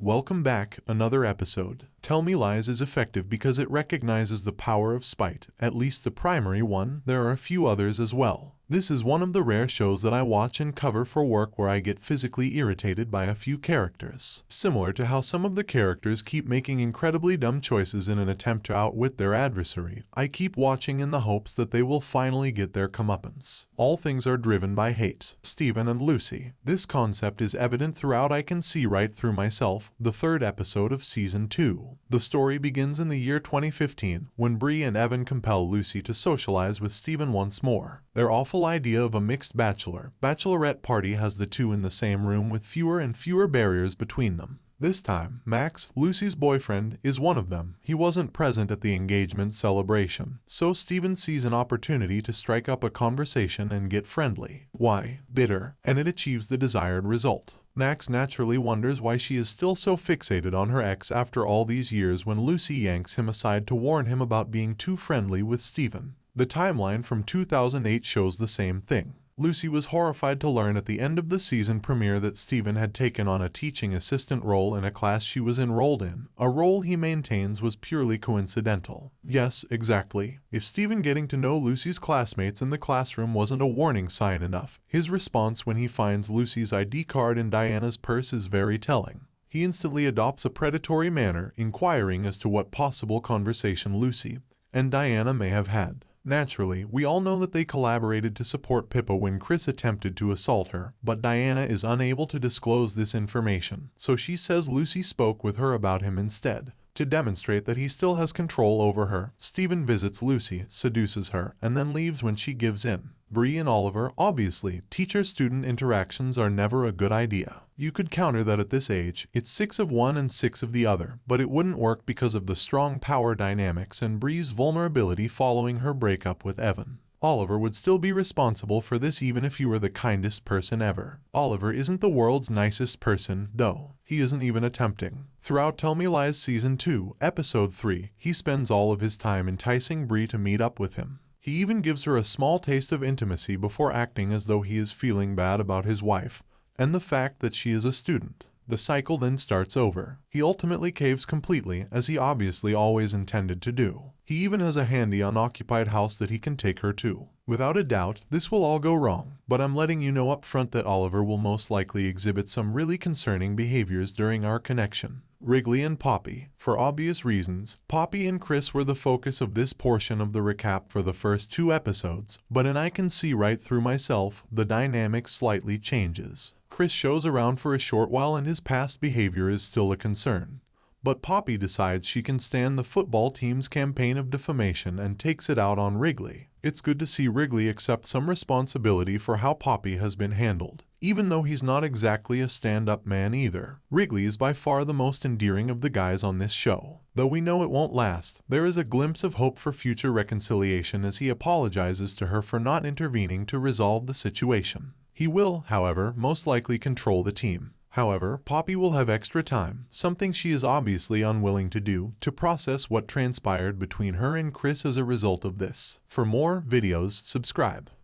Welcome back, another episode. Tell Me Lies is effective because it recognizes the power of spite, at least the primary one. There are a few others as well. This is one of the rare shows that I watch and cover for work where I get physically irritated by a few characters. Similar to how some of the characters keep making incredibly dumb choices in an attempt to outwit their adversary, I keep watching in the hopes that they will finally get their comeuppance. All things are driven by hate. Stephen and Lucy. This concept is evident throughout. I can see right through myself. The third episode of Season 2. The story begins in the year 2015, when Bree and Evan compel Lucy to socialize with Stephen once more. Their awful idea of a mixed bachelorette party has the two in the same room with fewer and fewer barriers between them. This time, Max, Lucy's boyfriend, is one of them. He wasn't present at the engagement celebration, so Stephen sees an opportunity to strike up a conversation and get friendly. Why? Bitter, and it achieves the desired result. Max naturally wonders why she is still so fixated on her ex after all these years when Lucy yanks him aside to warn him about being too friendly with Stephen. The timeline from 2008 shows the same thing. Lucy was horrified to learn at the end of the season premiere that Stephen had taken on a teaching assistant role in a class she was enrolled in, a role he maintains was purely coincidental. Yes, exactly. If Stephen getting to know Lucy's classmates in the classroom wasn't a warning sign enough, his response when he finds Lucy's ID card in Diana's purse is very telling. He instantly adopts a predatory manner, inquiring as to what possible conversation Lucy and Diana may have had. Naturally, we all know that they collaborated to support Pippa when Chris attempted to assault her, but Diana is unable to disclose this information, so she says Lucy spoke with her about him instead. To demonstrate that he still has control over her, Stephen visits Lucy, seduces her, and then leaves when she gives in. Bree and Oliver. Obviously, teacher-student interactions are never a good idea. You could counter that at this age. It's 6 of one and 6 of the other, but it wouldn't work because of the strong power dynamics and Bree's vulnerability following her breakup with Evan. Oliver would still be responsible for this even if he were the kindest person ever. Oliver isn't the world's nicest person, though. He isn't even attempting. Throughout Tell Me Lies Season 2, Episode 3, he spends all of his time enticing Bree to meet up with him. He even gives her a small taste of intimacy before acting as though he is feeling bad about his wife and the fact that she is a student. The cycle then starts over. He ultimately caves completely, as he obviously always intended to do. He even has a handy unoccupied house that he can take her to. Without a doubt, this will all go wrong, but I'm letting you know up front that Oliver will most likely exhibit some really concerning behaviors during our connection. Wrigley and Poppy. For obvious reasons, Poppy and Chris were the focus of this portion of the recap for the first 2 episodes, but I can see right through myself, the dynamic slightly changes. Chris shows around for a short while and his past behavior is still a concern. But Poppy decides she can stand the football team's campaign of defamation and takes it out on Wrigley. It's good to see Wrigley accept some responsibility for how Poppy has been handled. Even though he's not exactly a stand-up man either, Wrigley is by far the most endearing of the guys on this show. Though we know it won't last, there is a glimpse of hope for future reconciliation as he apologizes to her for not intervening to resolve the situation. He will, however, most likely control the team. However, Poppy will have extra time, something she is obviously unwilling to do, to process what transpired between her and Chris as a result of this. For more videos, subscribe.